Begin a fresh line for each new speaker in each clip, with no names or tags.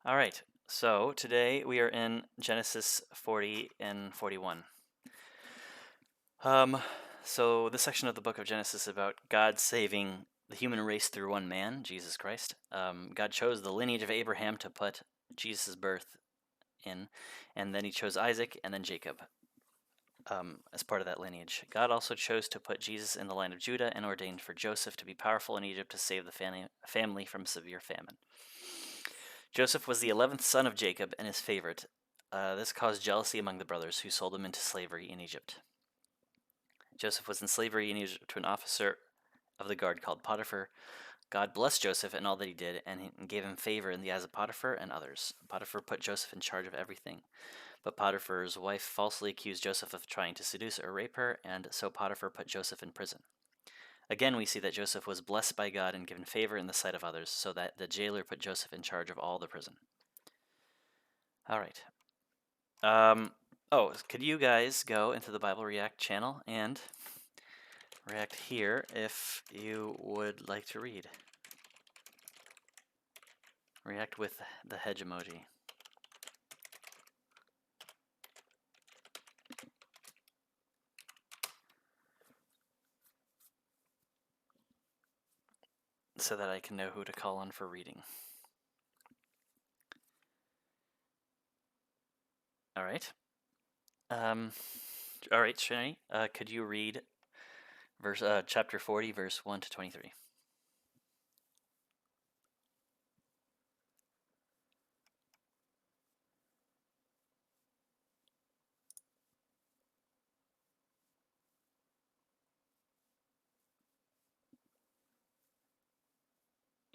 All right, so today we are in Genesis 40 and 41. Um, so this section of the book of Genesis is about God saving the human race through one man, Jesus Christ. God chose the lineage of Abraham to put Jesus' birth in, and then he chose Isaac and then Jacob as part of that lineage. God also chose to put Jesus in the line of Judah and ordained for Joseph to be powerful in Egypt to save the family from severe famine. Joseph was the 11th son of Jacob and his favorite. This caused jealousy among the brothers, who sold him into slavery in Egypt. Joseph was in slavery in Egypt to an officer of the guard called Potiphar. God blessed Joseph in all that he did and gave him favor in the eyes of Potiphar and others. Potiphar put Joseph in charge of everything. But Potiphar's wife falsely accused Joseph of trying to seduce or rape her, and so Potiphar put Joseph in prison. Again, we see that Joseph was blessed by God and given favor in the sight of others, so that the jailer put Joseph in charge of all the prison. All right. Could you guys go into the Bible React channel and react here if you would like to read? React with the hedge emoji. So that I can know who to call on for reading. All right. All right, Shani, could you read chapter 40, verse 1 to 23?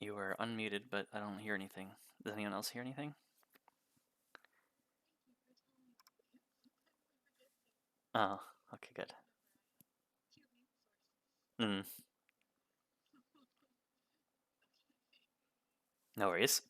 You are unmuted, but I don't hear anything. Does anyone else hear anything? Oh, okay, good. Mm, no worries.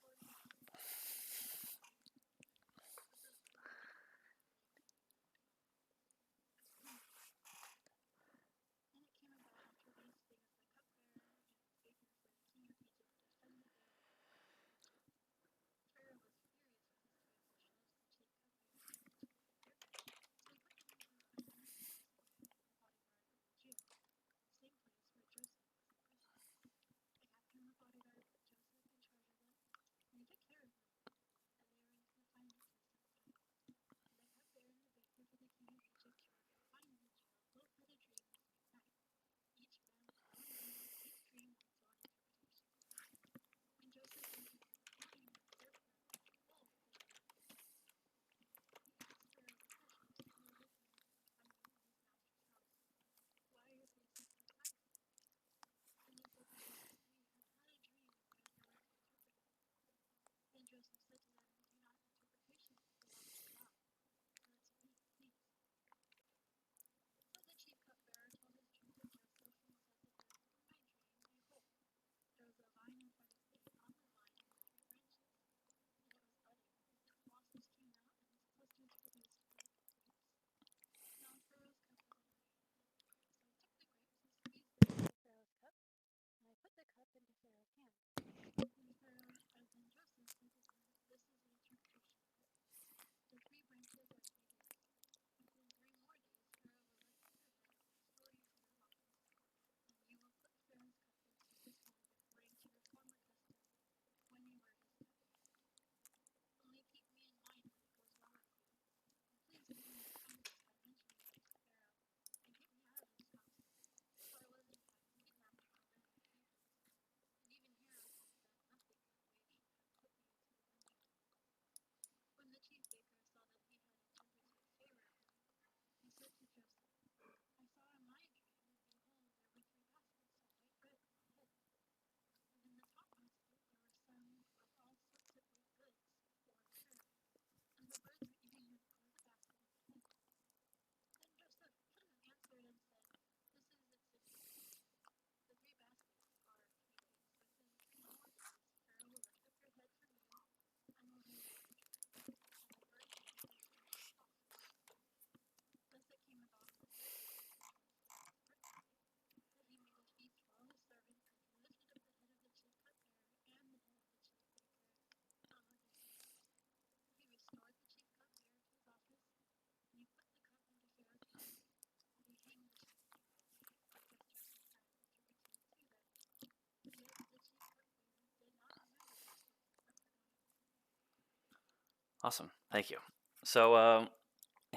Awesome. Thank you. So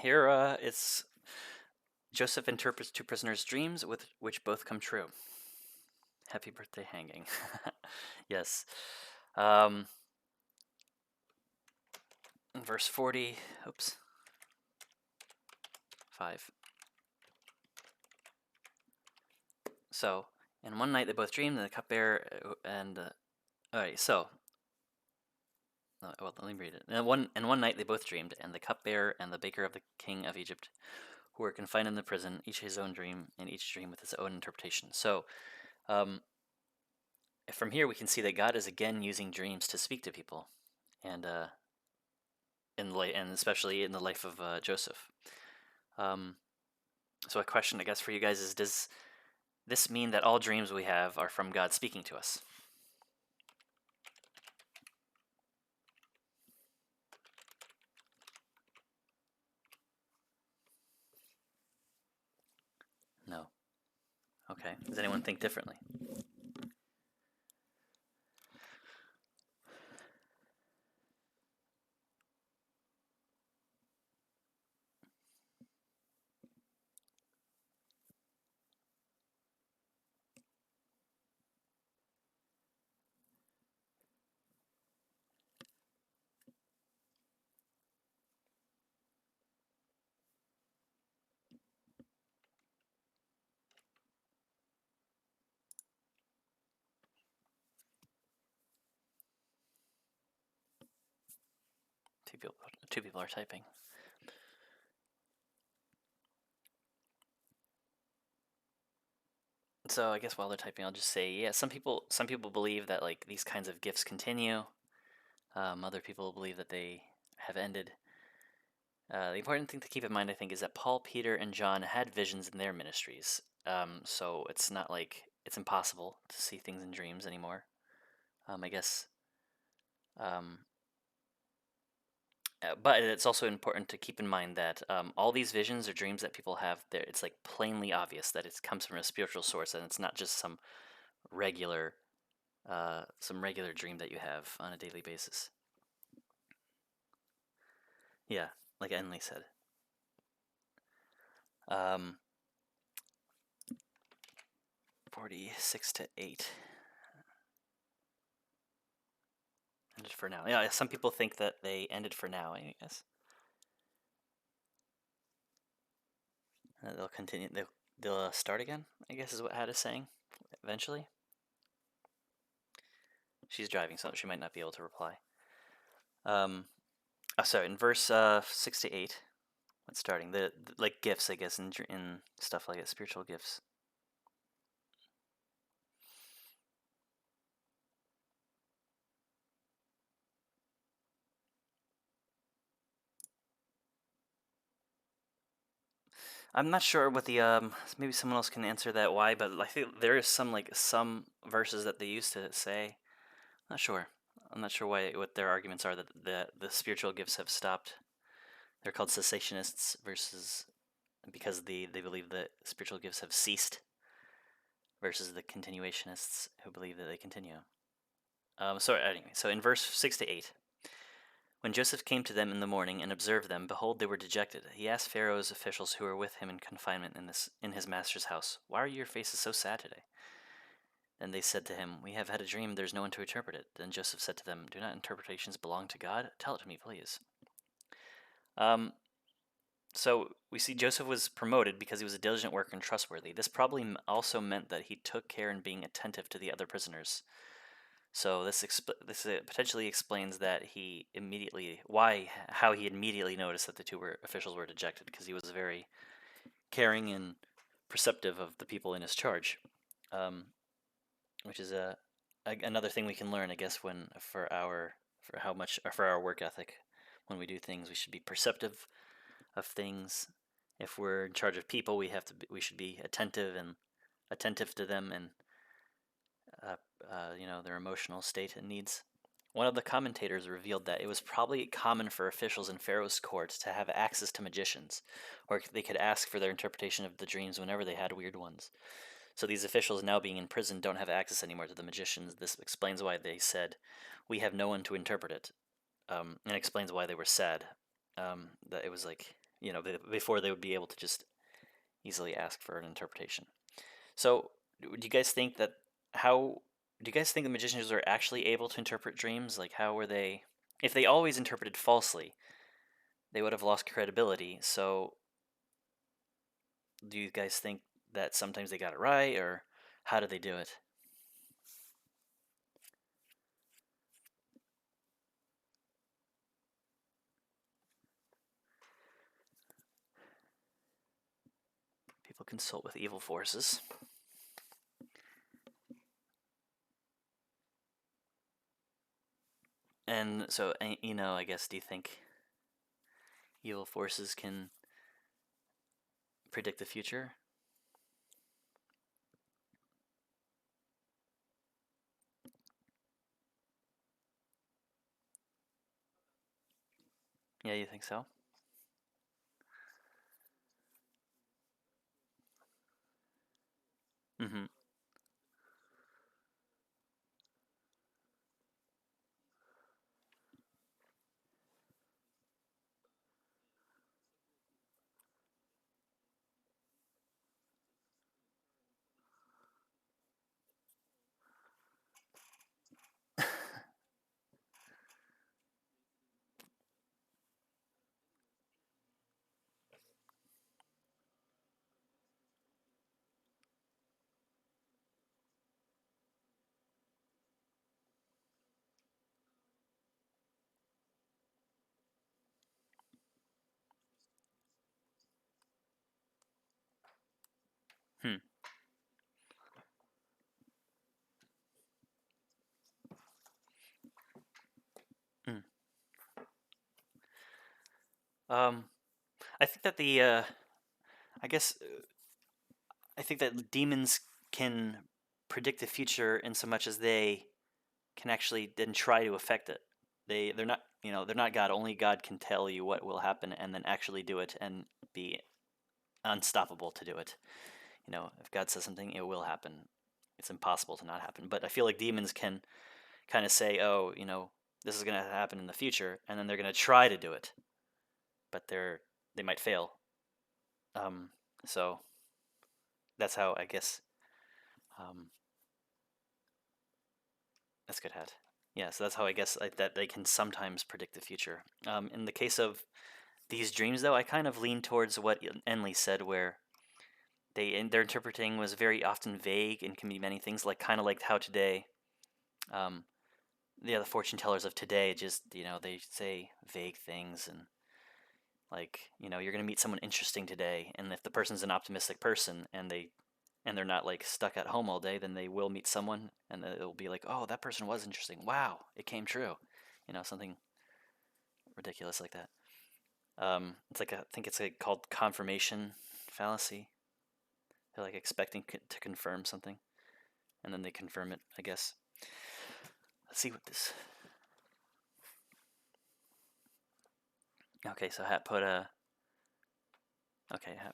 here it's Joseph interprets two prisoners' dreams, with which both come true. Happy birthday, hanging. Yes. Um, verse 40. Oops. 5. So, and one night they both dreamed, and the cupbearer and all right. So, well, let me read it. And one night they both dreamed, and the cupbearer and the baker of the king of Egypt, who were confined in the prison, each his own dream, and each dream with its own interpretation. So, um, from here we can see that God is again using dreams to speak to people, and and especially in the life of Joseph. So a question, I guess, for you guys is: does this mean that all dreams we have are from God speaking to us? No. Okay. Does anyone think differently? Two people are typing. So I guess while they're typing, I'll just say, yeah, some people believe that like these kinds of gifts continue. Other people believe that they have ended. The important thing to keep in mind, I think, is that Paul, Peter, and John had visions in their ministries. So it's not like it's impossible to see things in dreams anymore. I guess. Um, but it's also important to keep in mind that all these visions or dreams that people have, there it's like plainly obvious that it comes from a spiritual source, and it's not just regular, some regular dream that you have on a daily basis. Yeah, like Enley said. Um, 46 to 8. Ended for now. Yeah, some people think that they ended for now, I guess. They'll continue. They'll start again, I guess is what Had is saying, eventually. She's driving, so she might not be able to reply. Sorry, in verse 6 to 8, what's starting? The like gifts, I guess, in stuff like it, spiritual gifts. I'm not sure what the maybe someone else can answer that why, but I think there is some verses that they used to say. Not sure. I'm not sure what their arguments are that the spiritual gifts have stopped. They're called cessationists versus because they believe that spiritual gifts have ceased versus the continuationists who believe that they continue. So anyway, so in verse 6 to 8, when Joseph came to them in the morning and observed them, behold, they were dejected. He asked Pharaoh's officials who were with him in confinement in his master's house, "Why are your faces so sad today?" Then they said to him, "We have had a dream. There's no one to interpret it." Then Joseph said to them, "Do not interpretations belong to God? Tell it to me, please." Um, so we see Joseph was promoted because he was a diligent worker and trustworthy. This probably also meant that he took care in being attentive to the other prisoners. So this potentially explains that how he immediately noticed that the officials were dejected, because he was very caring and perceptive of the people in his charge, which is another thing we can learn, I guess, for our work ethic. When we do things, we should be perceptive of things. If we're in charge of people, we should be attentive to them and their emotional state and needs. One of the commentators revealed that it was probably common for officials in Pharaoh's court to have access to magicians, or they could ask for their interpretation of the dreams whenever they had weird ones. So these officials, now being in prison, don't have access anymore to the magicians. This explains why they said, "We have no one to interpret it." and explains why they were sad. That it was like, before they would be able to just easily ask for an interpretation. So, do you guys think that how do you guys think the magicians are actually able to interpret dreams? Like, how were they? If they always interpreted falsely, they would have lost credibility. So, do you guys think that sometimes they got it right, or how did they do it? People consult with evil forces. And so, I guess, do you think evil forces can predict the future? Yeah, you think so? Mm-hmm. Hmm. Mm. Um, I think that I guess, I think that demons can predict the future in so much as they can actually then try to affect it. They're not, they're not God. Only God can tell you what will happen and then actually do it and be unstoppable to do it. If God says something, it will happen. It's impossible to not happen. But I feel like demons can kind of say, "Oh, this is going to happen in the future," and then they're going to try to do it, but they might fail. Um, so that's how I guess. Um, that's good, hat. Yeah, so that's how I guess that they can sometimes predict the future. In the case of these dreams, though, I kind of lean towards what Enley said, where their interpreting was very often vague and can be many things, like kind of like how today, um, the fortune tellers of today just they say vague things, and like you're gonna meet someone interesting today, and if the person's an optimistic person and they're not like stuck at home all day, then they will meet someone and it'll be like, oh, that person was interesting. Wow, it came true. Something ridiculous like that. It's like I think it's like called confirmation fallacy. They're like expecting to confirm something, and then they confirm it. I guess. Let's see what this. Okay, so Hat put Hat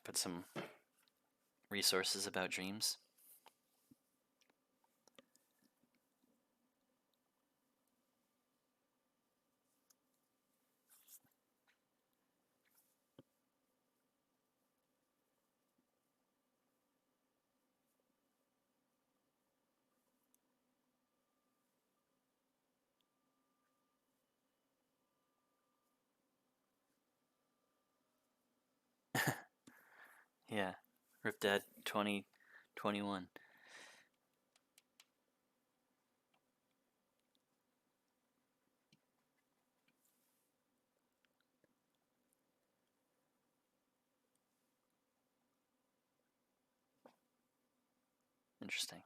put some resources about dreams. Yeah, Rip Dad 2021. Interesting.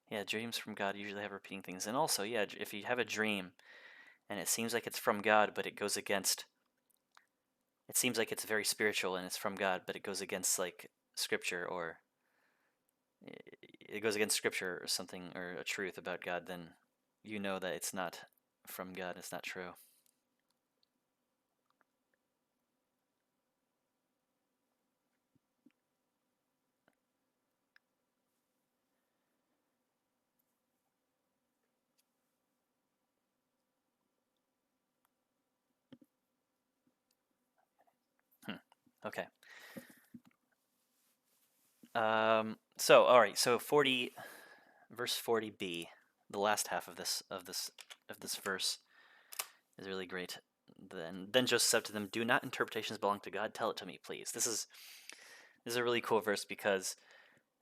Yeah, dreams from God usually have repeating things. And also, yeah, if you have a dream and it seems like it's from God, but it seems like it's very spiritual and it's from God, but it goes against like scripture, or it goes against scripture or something, or a truth about God, then you know that it's not from God, it's not true. Okay. So all right. So 40, verse 40b, the last half of this verse is really great. Then Joseph said to them, "Do not interpretations belong to God? Tell it to me, please." This is a really cool verse because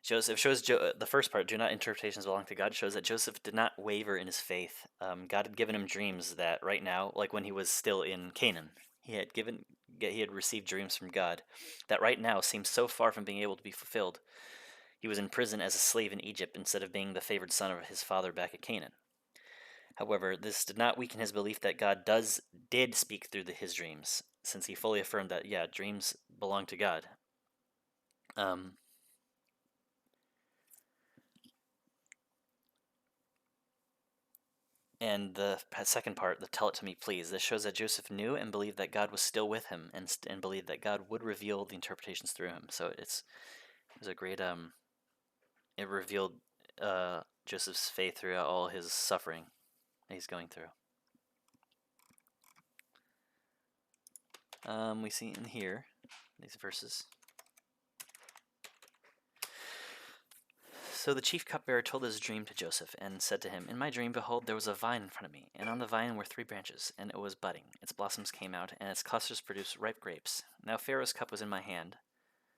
Joseph shows the first part, "Do not interpretations belong to God," shows that Joseph did not waver in his faith. God had given him dreams that right now, like when he was still in Canaan, he had received dreams from God that right now seemed so far from being able to be fulfilled. He was in prison as a slave in Egypt instead of being the favored son of his father back at Canaan. However, this did not weaken his belief that God did speak through his dreams, since he fully affirmed that dreams belong to God. Um, and the second part, the "tell it to me, please." This shows that Joseph knew and believed that God was still with him, and believed that God would reveal the interpretations through him. So it was a great It revealed Joseph's faith throughout all his suffering that he's going through. We see in here these verses. So the chief cupbearer told his dream to Joseph, and said to him, "In my dream, behold, there was a vine in front of me, and on the vine were 3 branches, and it was budding. Its blossoms came out, and its clusters produced ripe grapes. Now Pharaoh's cup was in my hand,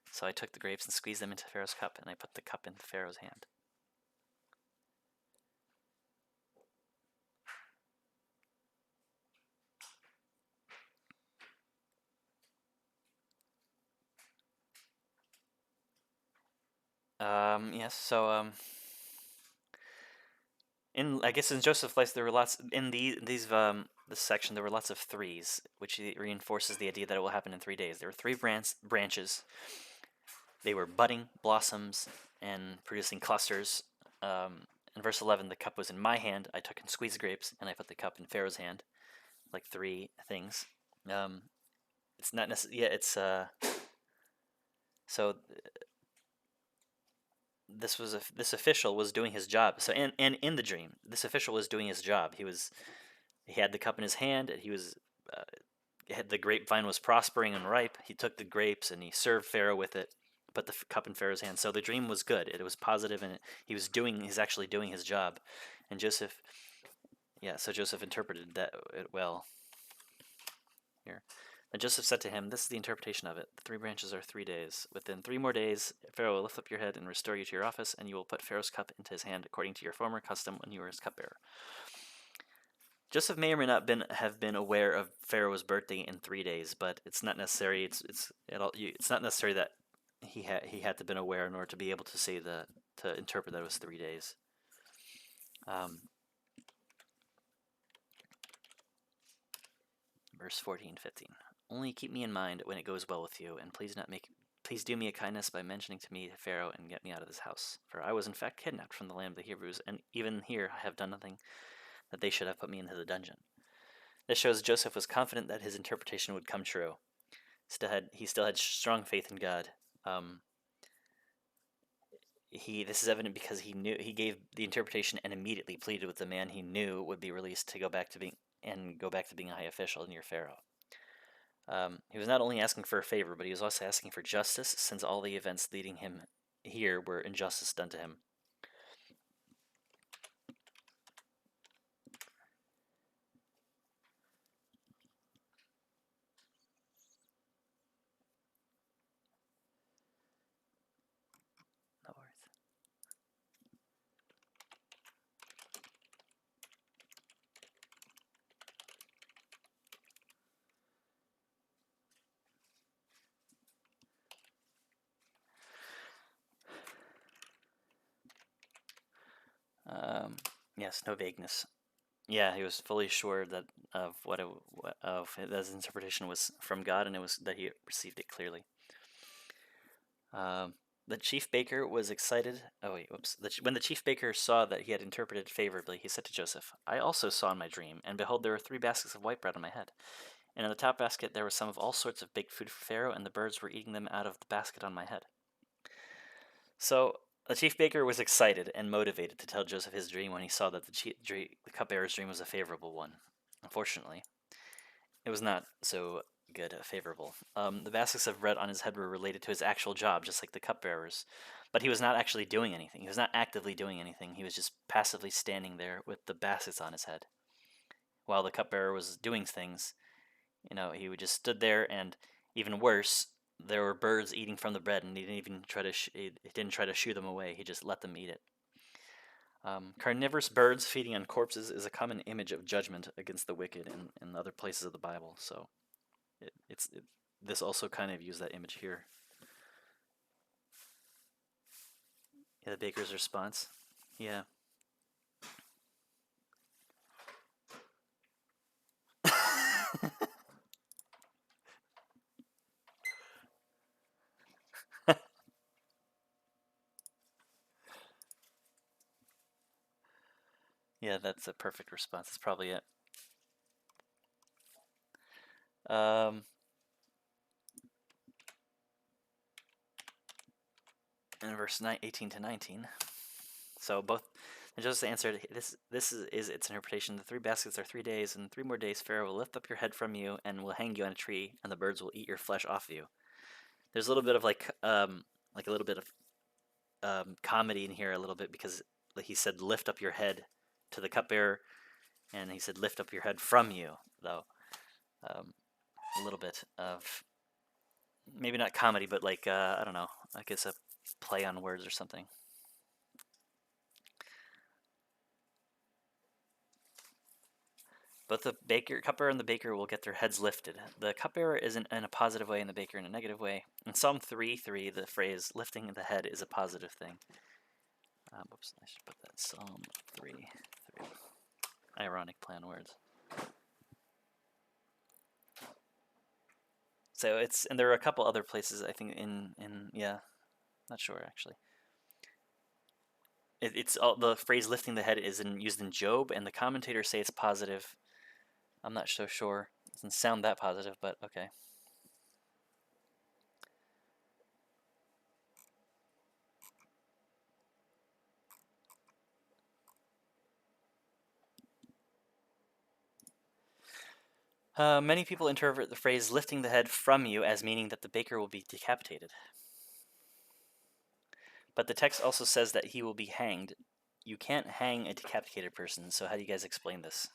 so I took the grapes and squeezed them into Pharaoh's cup, and I put the cup in Pharaoh's hand." Yes. So in Joseph's life, there were lots in this section. There were lots of threes, which reinforces the idea that it will happen in 3 days. There were 3 branches. They were budding blossoms and producing clusters. In verse 11, the cup was in my hand. I took and squeezed the grapes, and I put the cup in Pharaoh's hand, like 3 things. It's not necessarily. Yeah, it's so this official was doing his job. So and in the dream, this official was doing his job. He had the cup in his hand. Uh, the grapevine was prospering and ripe. He took the grapes and he served Pharaoh with it. Put the cup in Pharaoh's hand. So the dream was good. It was positive, and he's actually doing his job. And Joseph, so Joseph interpreted that well here. Then Joseph said to him, "This is the interpretation of it. The 3 branches are 3 days. Within 3 more days, Pharaoh will lift up your head and restore you to your office, and you will put Pharaoh's cup into his hand according to your former custom when you were his cupbearer." Joseph may or may not have been aware of Pharaoh's birthday in 3 days, but it's not necessary. It's not necessary that he had to been aware in order to be able to to interpret that it was 3 days. Verse 14, 15. "Only keep me in mind when it goes well with you, and please do me a kindness by mentioning to me Pharaoh and get me out of this house. For I was in fact kidnapped from the land of the Hebrews, and even here I have done nothing that they should have put me into the dungeon." This shows Joseph was confident that his interpretation would come true. He still had strong faith in God. This is evident because he gave the interpretation and immediately pleaded with the man he knew would be released to go back to being a high official near Pharaoh. He was not only asking for a favor, but he was also asking for justice, since all the events leading him here were injustice done to him. No worries. Yes, no vagueness. Yeah, he was fully sure that his interpretation was from God, and it was that he received it clearly. The chief baker was excited. Oh wait, whoops. When the chief baker saw that he had interpreted favorably, he said to Joseph, "I also saw in my dream, and behold, there were 3 baskets of white bread on my head. And in the top basket there was some of all sorts of baked food for Pharaoh, and the birds were eating them out of the basket on my head." So the chief baker was excited and motivated to tell Joseph his dream when he saw that the cupbearer's dream was a favorable one. Unfortunately, it was not so good, favorable. The baskets of bread on his head were related to his actual job, just like the cupbearers. But he was not actually doing anything. He was not actively doing anything. He was just passively standing there with the baskets on his head. While the cupbearer was doing things, he would just stood there, and even worse, there were birds eating from the bread, and he didn't even try to he didn't try to shoo them away. He just let them eat it. Carnivorous birds feeding on corpses is a common image of judgment against the wicked in other places of the Bible. So this also kind of used that image here. Yeah, the baker's response. Yeah. Yeah, that's a perfect response. That's probably it. In verse 18 to 19. So both, and Joseph answered, this is its interpretation. The 3 baskets are 3 days, and 3 more days Pharaoh will lift up your head from you and will hang you on a tree, and the birds will eat your flesh off of you. There's a little bit of like a little bit of comedy in here a little bit, because he said lift up your head to the cupbearer, and he said lift up your head from you, though. A little bit of maybe not comedy, but like I don't know, I guess a play on words or something. Both the cupbearer and the baker will get their heads lifted. The cupbearer is in a positive way and the baker in a negative way. In Psalm 3:3, the phrase lifting the head is a positive thing. Whoops, I should put that. Psalm 3:3. Ironic play on words. So and there are a couple other places, I think, yeah, not sure actually. It's all, the phrase lifting the head is used in Job, and the commentators say it's positive. I'm not so sure. It doesn't sound that positive, but okay. Many people interpret the phrase lifting the head from you as meaning that the baker will be decapitated. But the text also says that he will be hanged. You can't hang a decapitated person, so how do you guys explain this?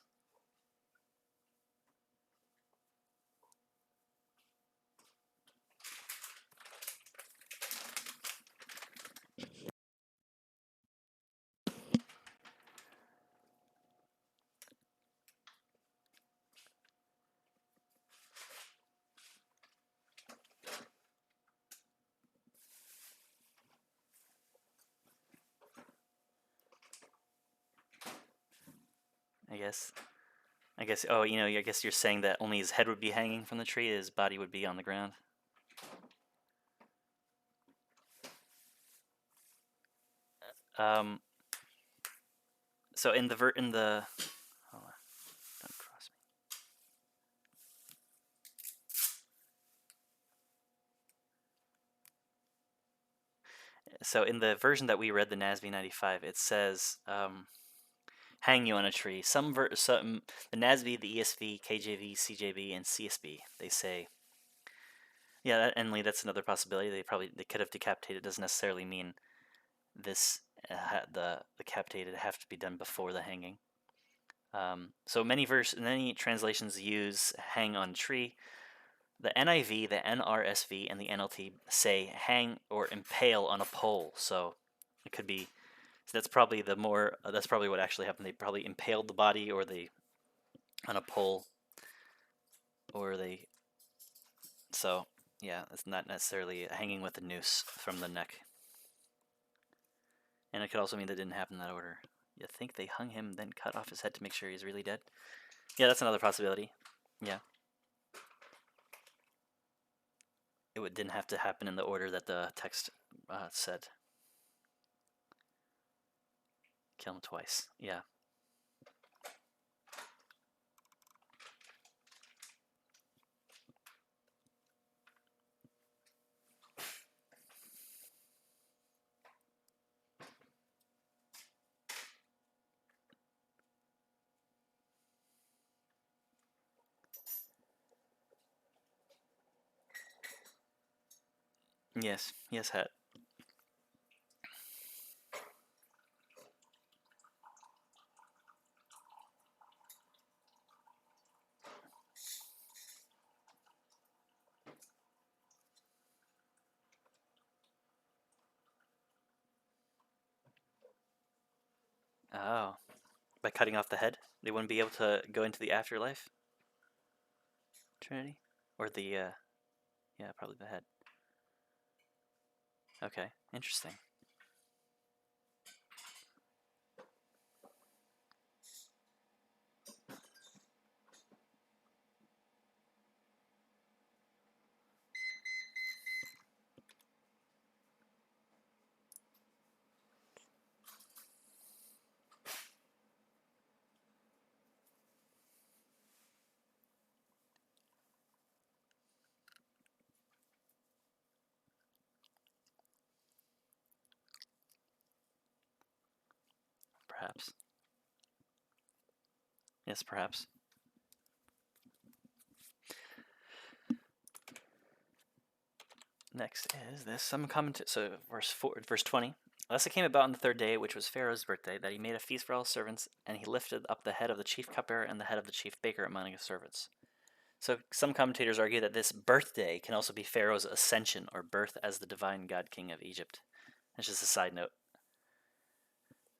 I guess, oh, I guess you're saying that only his head would be hanging from the tree, his body would be on the ground. So in the hold on, don't cross me. So in the version that we read, the NASB 95, it says hang you on a tree. Some the NASB, the ESV, KJV, CJB, and CSB, they say, yeah, and that's another possibility. They could have decapitated. It doesn't necessarily mean this the decapitated have to be done before the hanging. So many translations use hang on tree. The NIV, the NRSV, and the NLT say hang or impale on a pole. So it could be. So that's probably that's probably what actually happened. They probably impaled the body, or they on a pole, or they. So yeah, it's not necessarily hanging with a noose from the neck. And it could also mean that didn't happen in that order. You think they hung him, then cut off his head to make sure he's really dead? Yeah, that's another possibility. Yeah. It didn't have to happen in the order that the text said. Kill him twice. Yeah. Yes, yes, hat. Oh, by cutting off the head, they wouldn't be able to go into the afterlife. Trinity, or the yeah, probably the head. Okay, interesting. Perhaps. Yes, perhaps. Next is this. Some comment. So verse 20. Thus it came about on the third day, which was Pharaoh's birthday, that he made a feast for all his servants, and he lifted up the head of the chief cupbearer and the head of the chief baker among his servants. So some commentators argue that this birthday can also be Pharaoh's ascension or birth as the divine god king of Egypt. That's just a side note.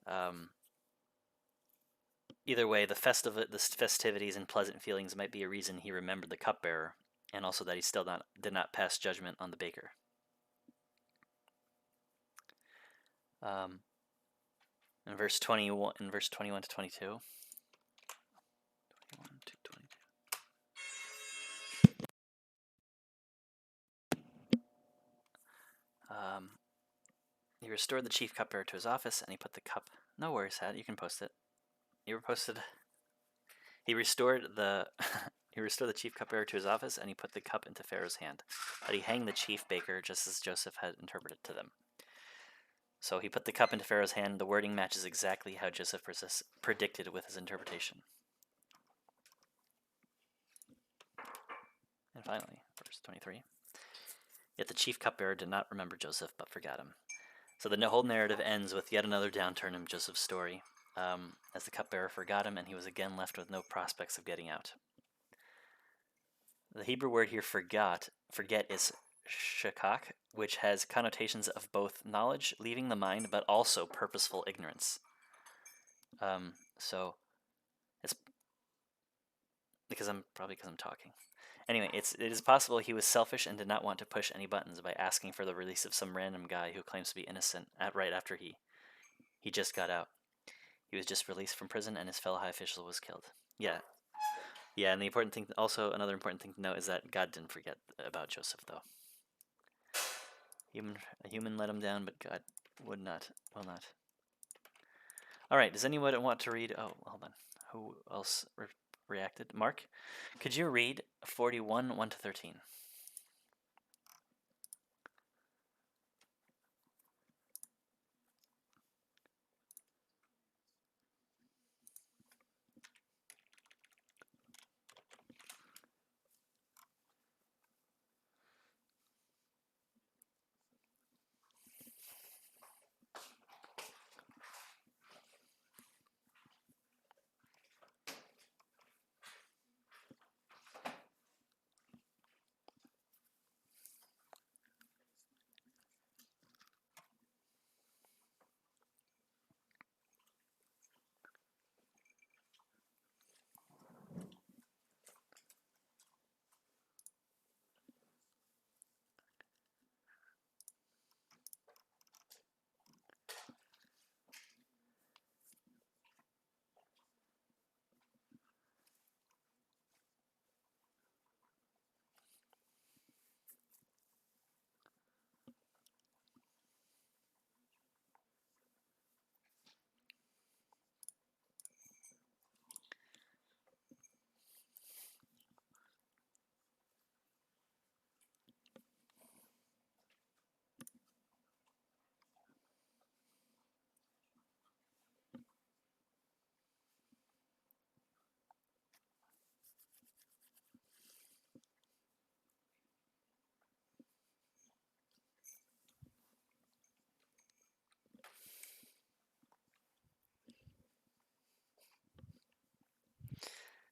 Um, Either way, the festivities and pleasant feelings might be a reason he remembered the cupbearer, and also that he still did not pass judgment on the baker. Um, in verse 21 to 22. 21 to 22. He restored the chief cupbearer to his office, and he put the cup. No worries, Hat. You can post it. You were posted. He restored the he restored the chief cupbearer to his office, and he put the cup into Pharaoh's hand. But he hanged the chief baker, just as Joseph had interpreted to them. So he put the cup into Pharaoh's hand. The wording matches exactly how Joseph predicted with his interpretation. And finally, verse 23. Yet the chief cupbearer did not remember Joseph, but forgot him. So the whole narrative ends with yet another downturn in Joseph's story, as the cupbearer forgot him, and he was again left with no prospects of getting out. The Hebrew word here forget is shakak, which has connotations of both knowledge leaving the mind, but also purposeful ignorance. So it's because I'm talking. Anyway, it is possible he was selfish and did not want to push any buttons by asking for the release of some random guy who claims to be innocent right after he just got out. He was just released from prison, and his fellow high official was killed. Yeah, and the important thing, also another important thing to note, is that God didn't forget about Joseph, though. A human let him down, but God will not. All right, does anyone want to read? Oh, hold on. Who else reacted? Mark, could you read 41, 1 to 13?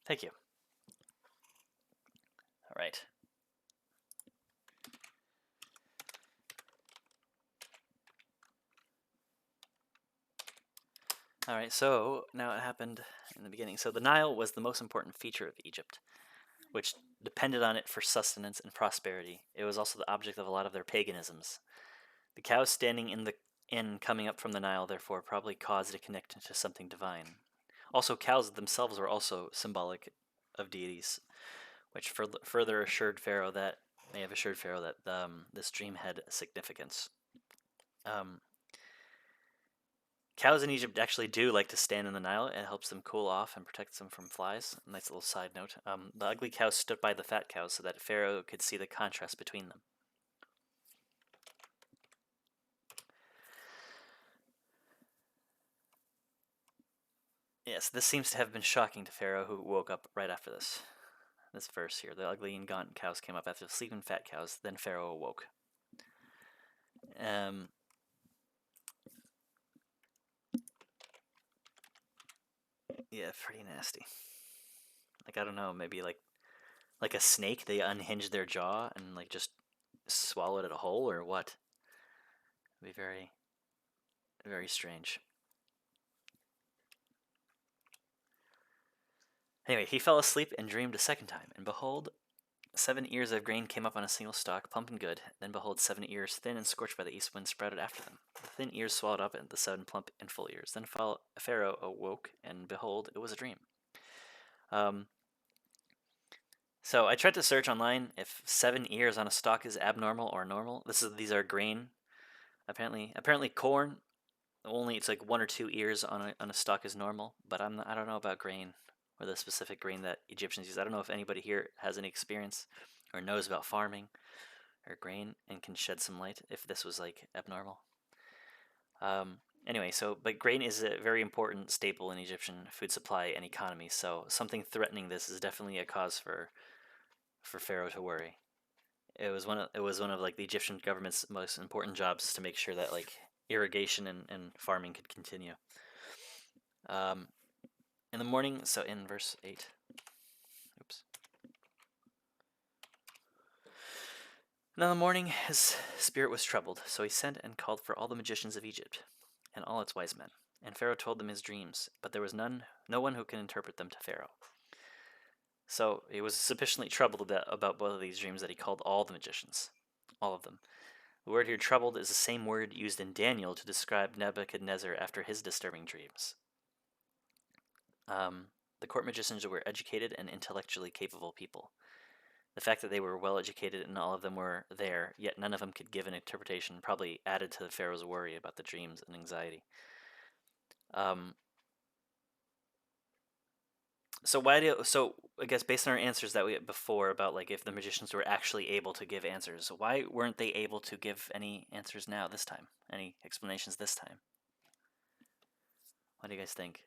Thank you. All right. All right, so now it happened in the beginning. So the Nile was the most important feature of Egypt, which depended on it for sustenance and prosperity. It was also the object of a lot of their paganisms. The cows standing in the inn coming up from the Nile, therefore, probably caused a connection to something divine. Also, cows themselves were also symbolic of deities, which further assured Pharaoh that may have assured Pharaoh that this dream had significance. Um, Cows in Egypt actually do like to stand in the Nile. It helps them cool off and protects them from flies. Nice little side note. The ugly cows stood by the fat cows so that Pharaoh could see the contrast between them. Yes, this seems to have been shocking to Pharaoh, who woke up right after this. This verse here. The ugly and gaunt cows came up after the sleeping fat cows. Then Pharaoh awoke. Yeah, pretty nasty. Like, I don't know, maybe like a snake, they unhinged their jaw and like just swallowed it whole, or what? It'd be very, very strange. Anyway, he fell asleep and dreamed a second time, and behold, 7 ears of grain came up on a single stalk, plump and good. Then behold, 7 ears, thin and scorched by the east wind, sprouted after them. The thin ears swallowed up the 7 plump and full ears. Then Pharaoh awoke, and behold, it was a dream. So I tried to search online if 7 ears on a stalk is abnormal or normal. These are grain. Apparently corn, only it's like 1 or 2 ears on a stalk is normal. But I don't know about grain, or the specific grain that Egyptians use. I don't know if anybody here has any experience or knows about farming or grain and can shed some light if this was like abnormal. Anyway, but grain is a very important staple in Egyptian food supply and economy. So something threatening this is definitely a cause for Pharaoh to worry. It was one of like the Egyptian government's most important jobs, is to make sure that like irrigation and farming could continue. In the morning, so in verse 8. Oops. Now in the morning his spirit was troubled, so he sent and called for all the magicians of Egypt, and all its wise men. And Pharaoh told them his dreams, but there was no one who can interpret them to Pharaoh. So he was sufficiently troubled about both of these dreams that he called all the magicians, all of them. The word here, troubled, is the same word used in Daniel to describe Nebuchadnezzar after his disturbing dreams. The court magicians were educated and intellectually capable people. The fact that they were well educated and all of them were there, yet none of them could give an interpretation, probably added to the Pharaoh's worry about the dreams and anxiety. So I guess based on our answers that we had before about like if the magicians were actually able to give answers, why weren't they able to give any answers now this time? Any explanations this time? What do you guys think?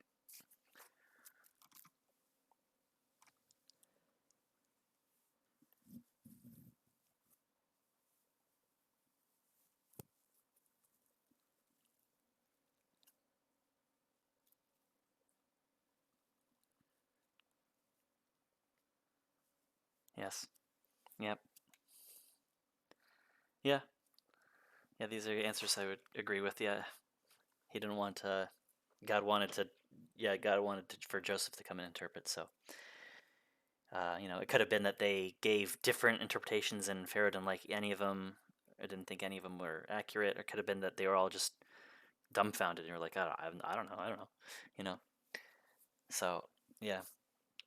Yes. Yep. Yeah. Yeah, these are answers I would agree with. Yeah. He didn't want to God wanted for Joseph to come and interpret, so it could have been that they gave different interpretations and Pharaoh didn't like any of them, or didn't think any of them were accurate, or it could have been that they were all just dumbfounded and you're like, I don't know. So, yeah.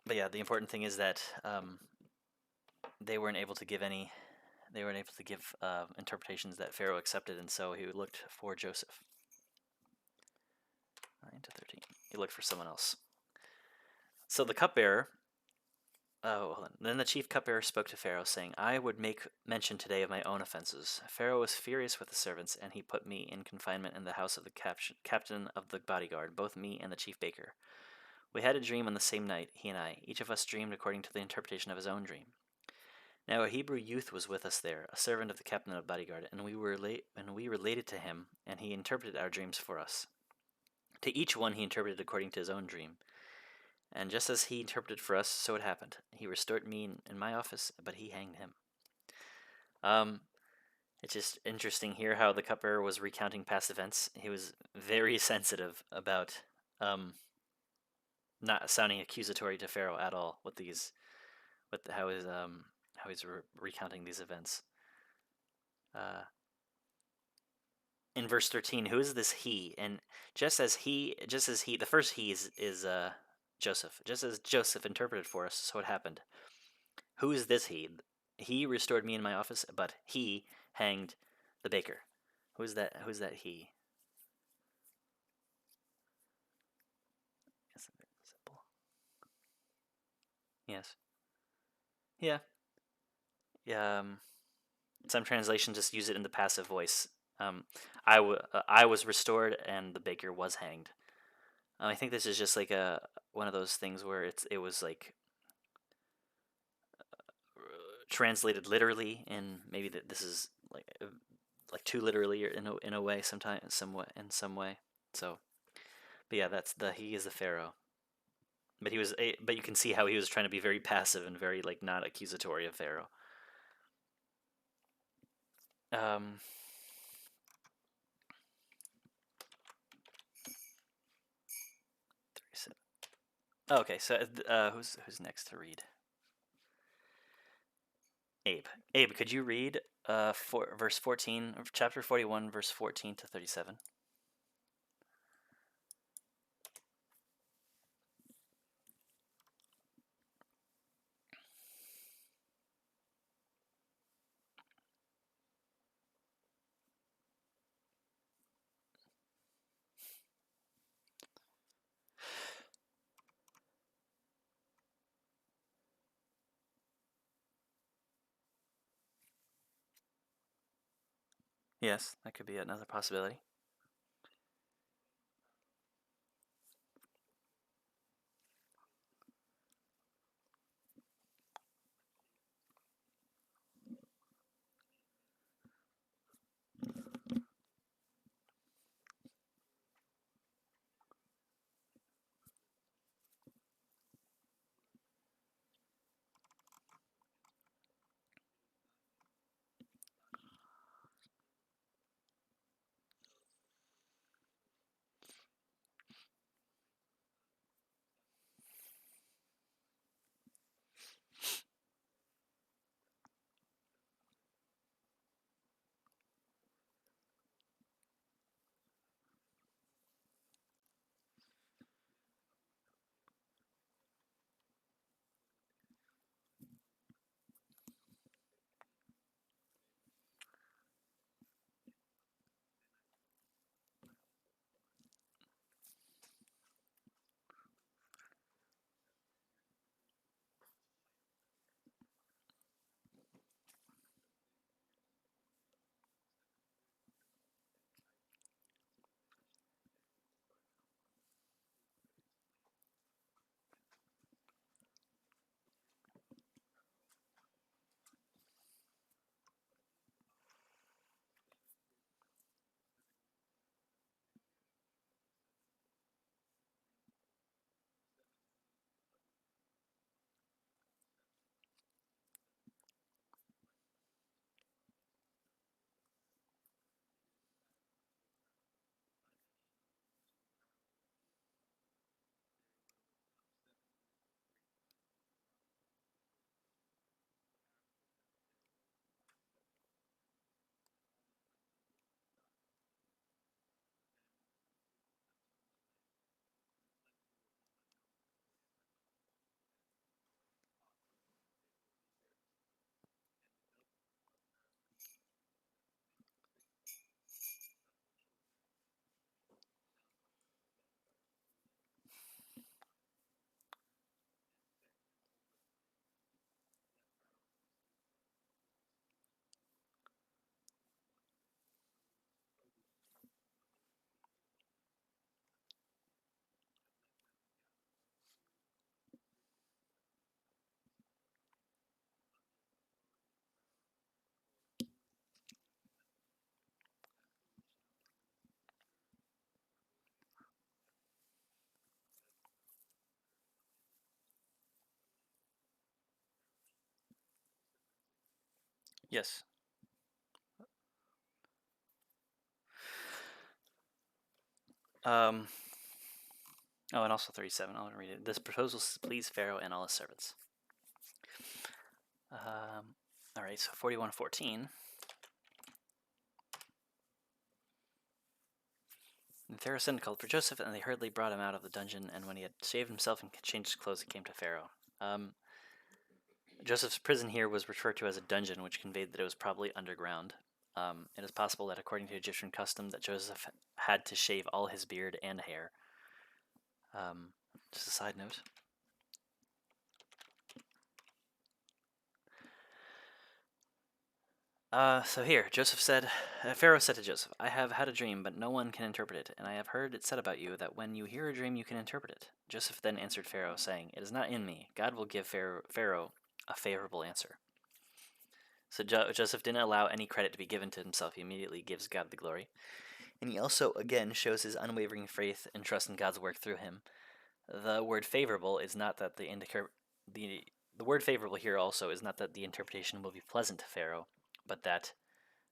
But yeah, the important thing is that they weren't able to give interpretations that Pharaoh accepted, and so he looked for Joseph. 9 to 13. He looked for someone else. So the cupbearer. Then the chief cupbearer spoke to Pharaoh, saying, I would make mention today of my own offenses. Pharaoh was furious with the servants, and he put me in confinement in the house of the captain of the bodyguard, both me and the chief baker. We had a dream on the same night, he and I. Each of us dreamed according to the interpretation of his own dream. Now a Hebrew youth was with us there, a servant of the captain of the bodyguard, and we related to him, and he interpreted our dreams for us. To each one he interpreted according to his own dream. And just as he interpreted for us, so it happened. He restored me in my office, but he hanged him. It's just interesting here how the cupbearer was recounting past events. He was very sensitive about not sounding accusatory to Pharaoh at all with how he's recounting these events. In verse 13, who is this he? And just as he, the first he is Joseph. Just as Joseph interpreted for us, so it happened. Who is this he? He restored me in my office, but he hanged the baker. Who's that? Who's that he? Simple. Yes. Yeah. Yeah. Some translations just use it in the passive voice. I was restored, and the baker was hanged. I think this is just like a one of those things where it was like translated literally, and maybe that this is like too literally in a way sometimes some way. So, but yeah, that's he is the Pharaoh. But but you can see how he was trying to be very passive and very like not accusatory of Pharaoh. Um, okay, so who's next to read? Abe. Abe, could you read verse 14 of chapter 41, verse 14 to 37? Yes, that could be another possibility. Yes. Um, oh, and also 37. I'll read it. This proposal please Pharaoh and all his servants. All right, so 41:14. And Pharaoh sent and called for Joseph, and they hurriedly brought him out of the dungeon. And when he had shaved himself and changed his clothes, he came to Pharaoh. Joseph's prison here was referred to as a dungeon, which conveyed that it was probably underground. It is possible that, according to Egyptian custom, that Joseph had to shave all his beard and hair. Just a side note. So here, Pharaoh said to Joseph, I have had a dream, but no one can interpret it, and I have heard it said about you that when you hear a dream, you can interpret it. Joseph then answered Pharaoh, saying, It is not in me. God will give Pharaoh a favorable answer. So Joseph didn't allow any credit to be given to himself. He immediately gives God the glory. And he also, again, shows his unwavering faith and trust in God's work through him. The word favorable is not that the word favorable here also is not that the interpretation will be pleasant to Pharaoh, but that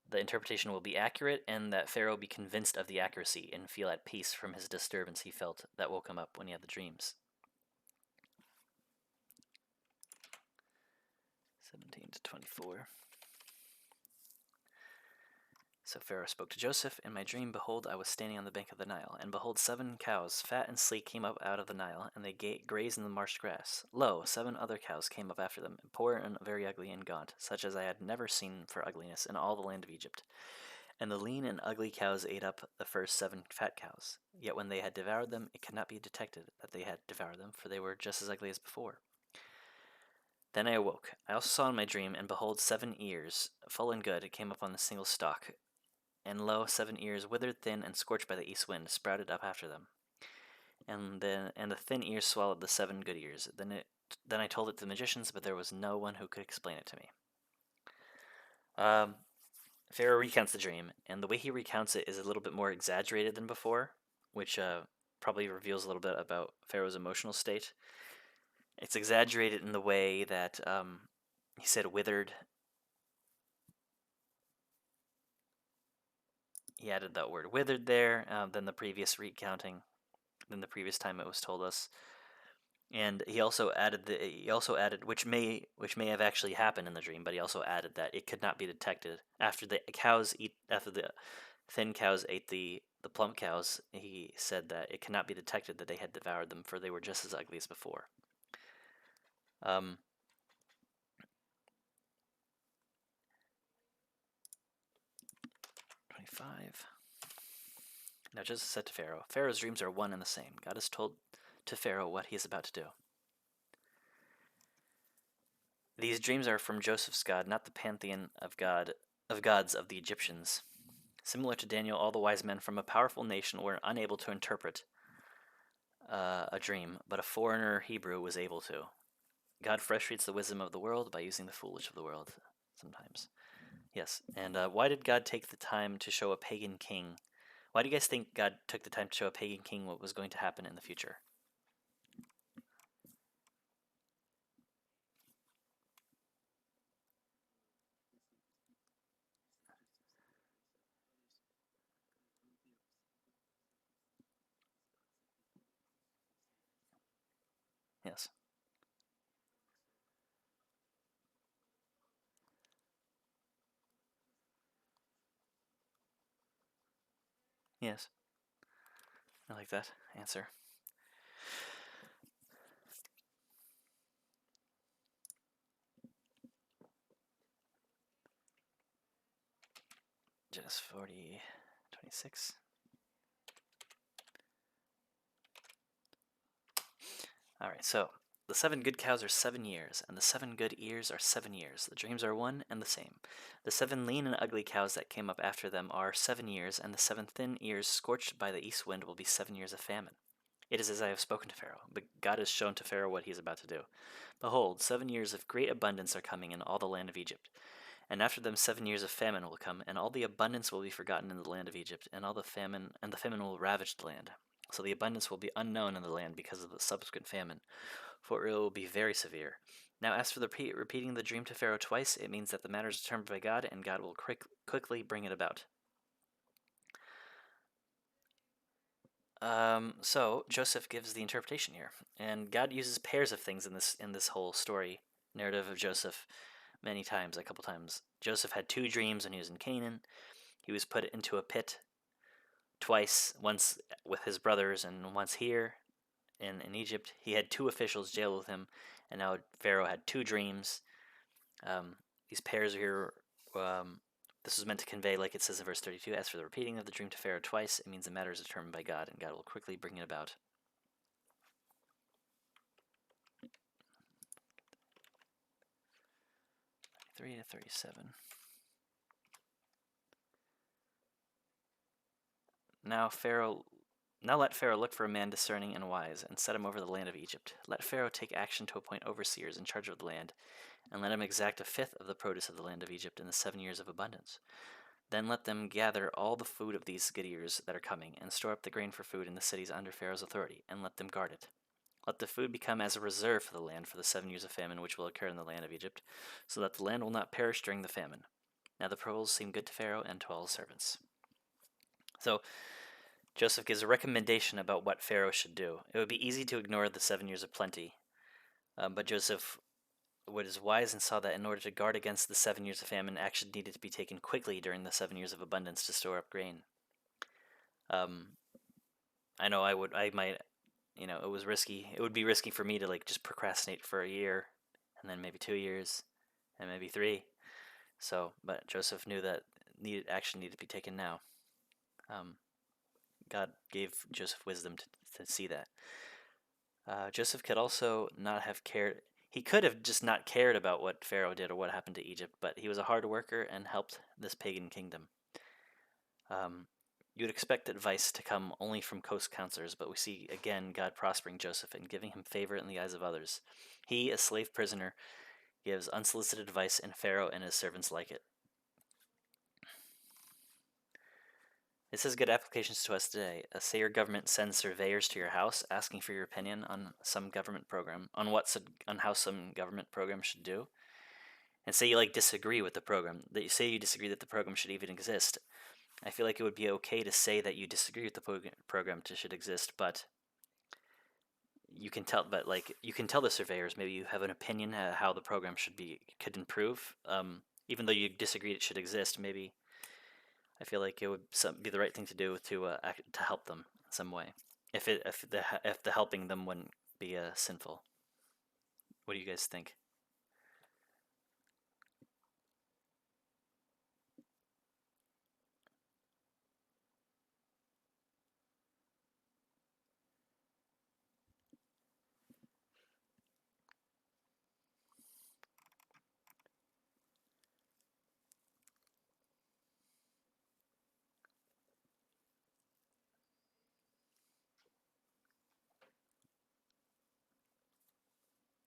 the interpretation will be accurate and that Pharaoh be convinced of the accuracy and feel at peace from his disturbance he felt that woke him up when he had the dreams. 17 to 24. So Pharaoh spoke to Joseph, In my dream, behold, I was standing on the bank of the Nile, and behold, 7 cows, fat and sleek, came up out of the Nile, and they grazed in the marsh grass. Lo, 7 other cows came up after them, poor and very ugly and gaunt, such as I had never seen for ugliness in all the land of Egypt. And the lean and ugly cows ate up the first 7 fat cows. Yet when they had devoured them, it could not be detected that they had devoured them, for they were just as ugly as before. Then I awoke. I also saw in my dream, and behold, 7 ears, full and good, came up on a single stalk. And lo, 7 ears, withered, thin, and scorched by the east wind, sprouted up after them. And the thin ears swallowed the 7 good ears. Then I told it to the magicians, but there was no one who could explain it to me. Pharaoh recounts the dream, and the way he recounts it is a little bit more exaggerated than before, which probably reveals a little bit about Pharaoh's emotional state. It's exaggerated in the way that he said withered. He added that word withered there than the previous recounting, than the previous time it was told us. And he also added which may have actually happened in the dream, but he also added that it could not be detected after the thin cows ate the plump cows. He said that it cannot be detected that they had devoured them, for they were just as ugly as before. 25. Now Joseph said to Pharaoh, Pharaoh's dreams are one and the same. God has told to Pharaoh what he is about to do. These dreams are from Joseph's God, not the pantheon of gods of the Egyptians. Similar to Daniel, all the wise men from a powerful nation were unable to interpret a dream, but a foreigner Hebrew was able to. God frustrates the wisdom of the world by using the foolish of the world sometimes. Yes, and why did God take the time to show a pagan king? Why do you guys think God took the time to show a pagan king what was going to happen in the future? Yes. Yes. I like that answer. Genesis 40:26. Alright, so the 7 good cows are 7 years, and the 7 good ears are 7 years. The dreams are one and the same. The 7 lean and ugly cows that came up after them are 7 years, and the 7 thin ears scorched by the east wind will be 7 years of famine. It is as I have spoken to Pharaoh, but God has shown to Pharaoh what he is about to do. Behold, 7 years of great abundance are coming in all the land of Egypt. And after them 7 years of famine will come, and all the abundance will be forgotten in the land of Egypt, and the famine will ravage the land. So the abundance will be unknown in the land because of the subsequent famine, for it will be very severe. Now, as for the repeating the dream to Pharaoh twice, it means that the matter is determined by God, and God will quickly bring it about. So Joseph gives the interpretation here, and God uses pairs of things in this whole story narrative of Joseph many times, a couple times. Joseph had two dreams when he was in Canaan. He was put into a pit twice, once with his brothers and once here in Egypt. He had two officials jailed with him, and now Pharaoh had two dreams. These pairs are here. This was meant to convey, like it says in verse 32, as for the repeating of the dream to Pharaoh twice, it means the matter is determined by God, and God will quickly bring it about. 3 to 37. Now let Pharaoh look for a man discerning and wise, and set him over the land of Egypt. Let Pharaoh take action to appoint overseers in charge of the land, and let him exact a fifth of the produce of the land of Egypt in the 7 years of abundance. Then let them gather all the food of these good years that are coming, and store up the grain for food in the cities under Pharaoh's authority, and let them guard it. Let the food become as a reserve for the land for the 7 years of famine which will occur in the land of Egypt, so that the land will not perish during the famine. Now the proposals seemed good to Pharaoh and to all his servants. So Joseph gives a recommendation about what Pharaoh should do. It would be easy to ignore the 7 years of plenty, but Joseph was wise and saw that in order to guard against the 7 years of famine, action needed to be taken quickly during the 7 years of abundance to store up grain. I know I might, it was risky. It would be risky for me to like just procrastinate for a year, and then maybe 2 years, and maybe 3. So, but Joseph knew that action needed to be taken now. God gave Joseph wisdom to see that. Joseph could also not have cared. He could have just not cared about what Pharaoh did or what happened to Egypt, but he was a hard worker and helped this pagan kingdom. You would expect advice to come only from coast counselors, but we see again God prospering Joseph and giving him favor in the eyes of others. He, a slave prisoner, gives unsolicited advice, and Pharaoh and his servants like it. This has good applications to us today. Say your government sends surveyors to your house asking for your opinion on some government program, on how some government program should do. And say you like disagree with the program, that you say you disagree that the program should even exist. I feel like it would be okay to say that you disagree with the program should exist, but you can tell the surveyors maybe you have an opinion how the program could improve. Even though you disagree it should exist, maybe I feel like it would be the right thing to do to help them in some way, if the helping them wouldn't be sinful. What do you guys think?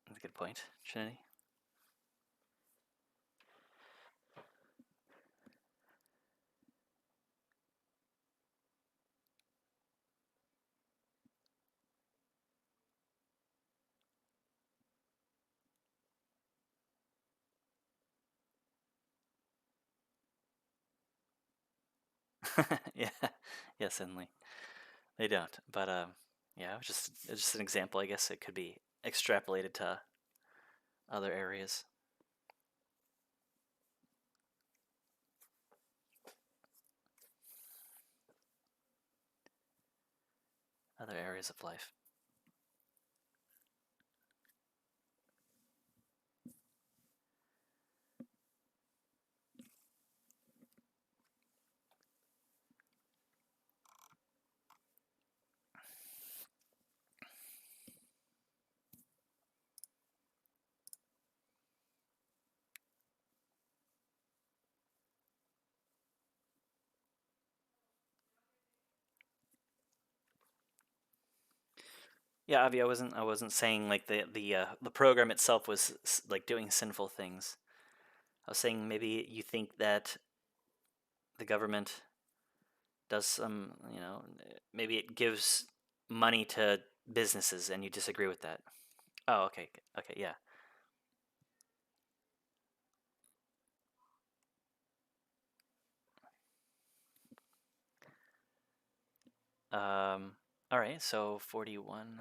That's a good point, Trinity. Yeah, yeah, certainly they don't. But yeah, it's just an example. I guess it could be extrapolated to other areas, of life. Yeah, Avi, I wasn't saying like the program itself was like doing sinful things. I was saying maybe you think that the government does some, maybe it gives money to businesses and you disagree with that. Oh, okay. Okay, yeah. All right, so 41.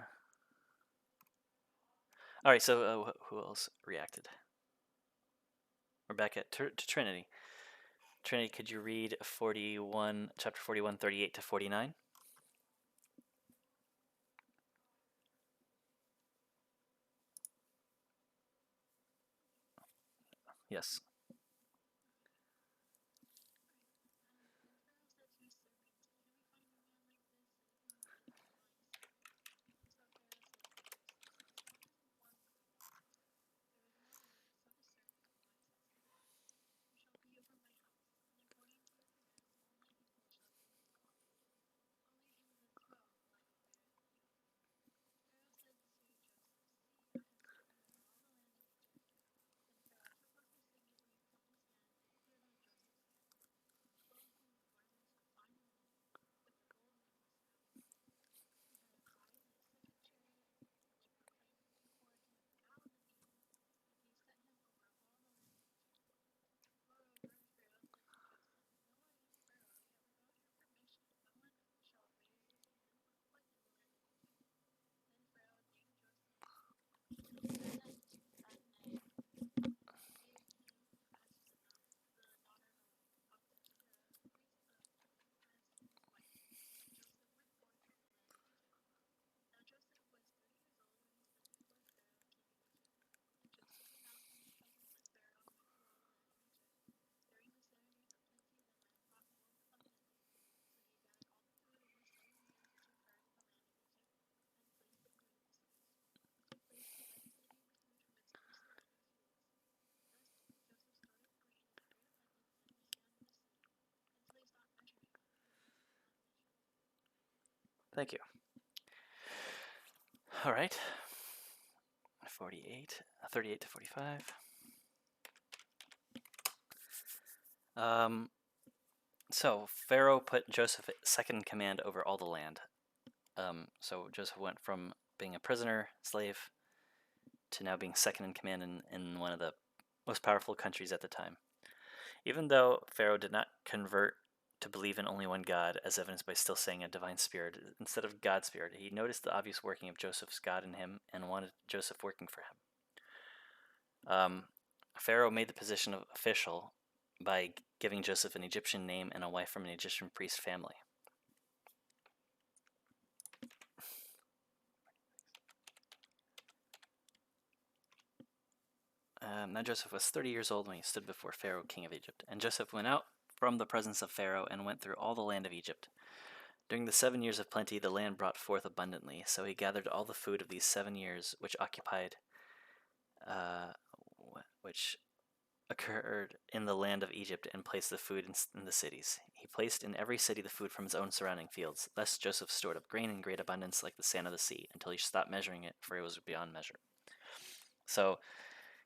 All right, so who else reacted? We're back at to Trinity. Trinity, could you read 41, chapter 41, 38 to 49? Yes. Thank you. All right. 48, 38 to 45. So Pharaoh put Joseph second in command over all the land. So Joseph went from being a prisoner, slave, to now being second in command in one of the most powerful countries at the time. Even though Pharaoh did not convert to believe in only one God, as evidenced by still saying a divine spirit instead of God's spirit, he noticed the obvious working of Joseph's God in him and wanted Joseph working for him. Pharaoh made the position of official by giving Joseph an Egyptian name and a wife from an Egyptian priest family. Now Joseph was 30 years old when he stood before Pharaoh, king of Egypt. And Joseph went out from the presence of Pharaoh and went through all the land of Egypt. During the 7 years of plenty, the land brought forth abundantly. So he gathered all the food of these 7 years, which occurred in the land of Egypt, and placed the food in the cities. He placed in every city the food from his own surrounding fields. Thus Joseph stored up grain in great abundance like the sand of the sea, until he stopped measuring it, for it was beyond measure. So,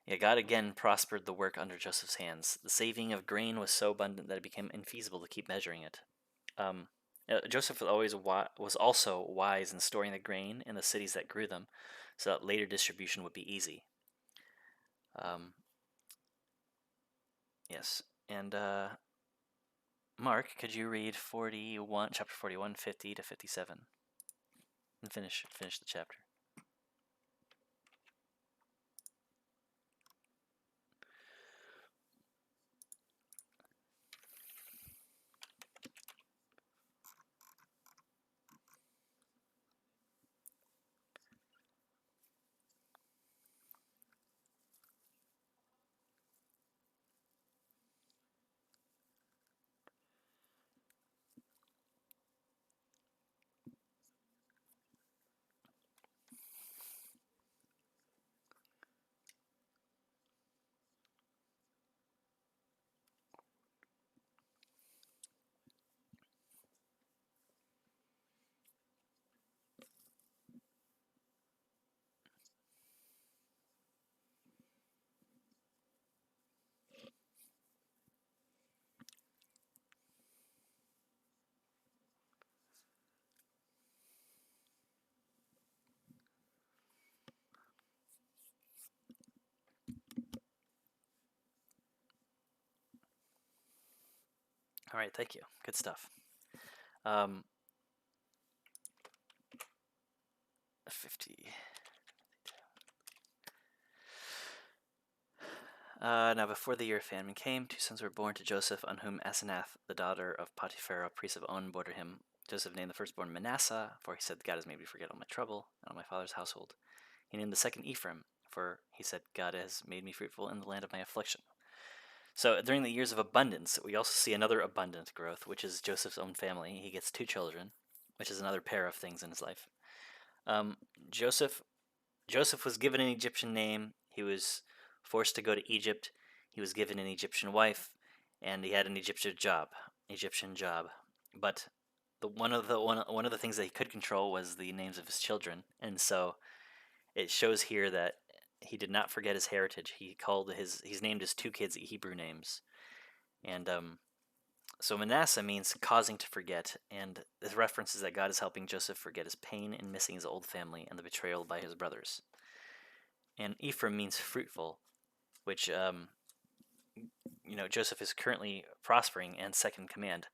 yeah, God again prospered the work under Joseph's hands. The saving of grain was so abundant that it became infeasible to keep measuring it. Joseph was also wise in storing the grain in the cities that grew them, so that later distribution would be easy. Yes, and Mark, could you read chapter 41, 50 to 57, and finish the chapter? All right, thank you. Good stuff. 50. Now before the year of famine came, 2 sons were born to Joseph, on whom Asenath, the daughter of Potiphar, priest of On, bore him. Joseph named the firstborn Manasseh, for he said, God has made me forget all my trouble and all my father's household. He named the second Ephraim, for he said, God has made me fruitful in the land of my affliction. So during the years of abundance, we also see another abundant growth, which is Joseph's own family. He gets 2 children, which is another pair of things in his life. Joseph was given an Egyptian name. He was forced to go to Egypt. He was given an Egyptian wife, and he had an Egyptian job. But one of the things that he could control was the names of his children, and so it shows here that he did not forget his heritage. He's named his 2 kids Hebrew names, and so Manasseh means causing to forget, and this references that God is helping Joseph forget his pain in missing his old family and the betrayal by his brothers. And Ephraim means fruitful, which Joseph is currently prospering and second command.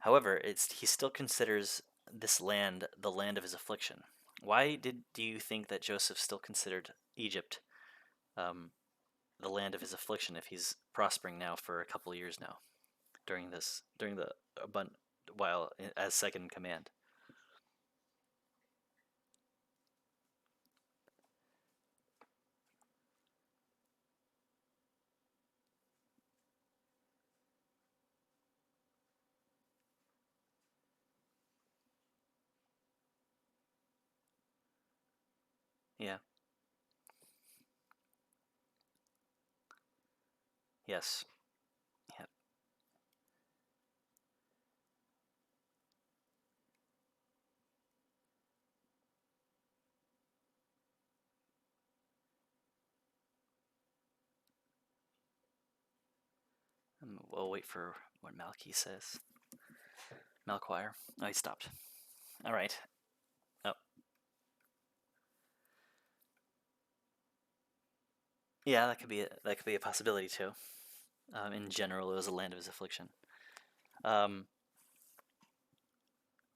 However, he still considers this land the land of his affliction. Why do you think that Joseph still considered Egypt the land of his affliction if he's prospering now for a couple of years now during the while as second in command? Yeah. Yes. Yeah. We'll wait for what Malky says. Malquire. Oh, he stopped. All right. Oh. Yeah, that could be a possibility too. In general, it was a land of his affliction. But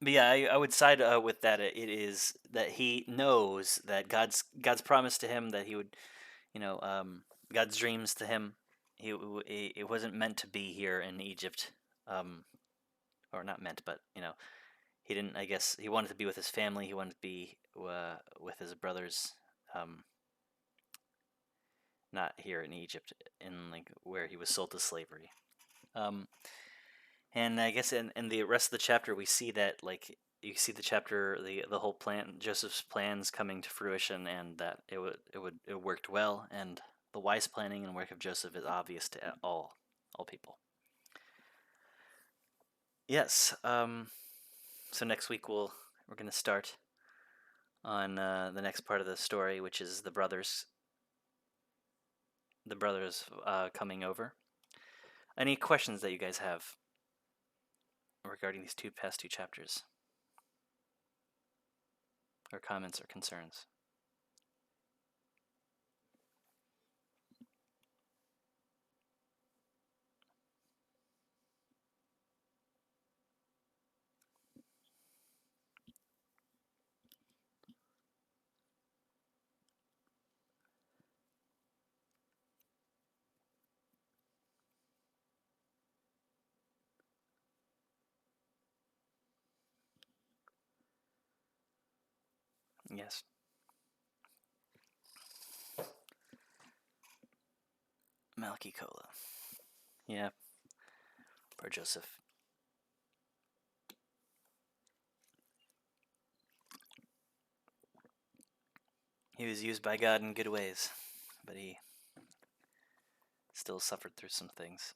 yeah, I would side with that. It is that he knows that God's promise to him that he would, God's dreams to him. It wasn't meant to be here in Egypt, or not meant, but he didn't. I guess he wanted to be with his family. He wanted to be with his brothers, not here in Egypt, in like where he was sold to slavery. And I guess in the rest of the chapter, we see that like you see the chapter, the whole plan, Joseph's plans coming to fruition, and that it worked well, and the wise planning and work of Joseph is obvious to all people. Yes. So next week we're going to start on the next part of the story, which is the brothers coming over. Any questions that you guys have regarding these past two chapters, or comments or concerns? Yes. Malky Cola. Yeah. Poor Joseph. He was used by God in good ways, but he still suffered through some things.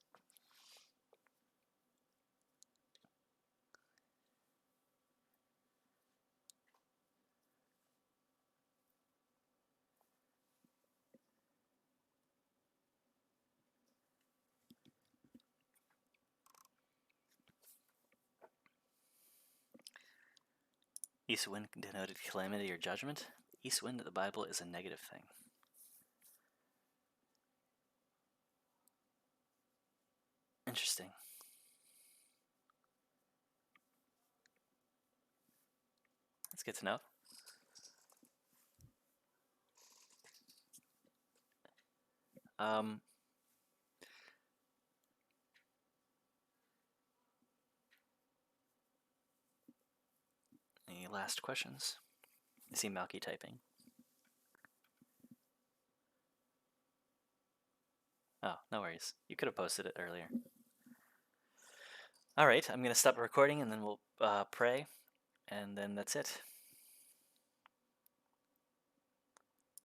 East wind denoted calamity or judgment. East wind in the Bible is a negative thing. Interesting. That's good to know. Um, any last questions? I see Malky typing. Oh, no worries. You could have posted it earlier. All right, I'm going to stop recording and then we'll pray, and then that's it.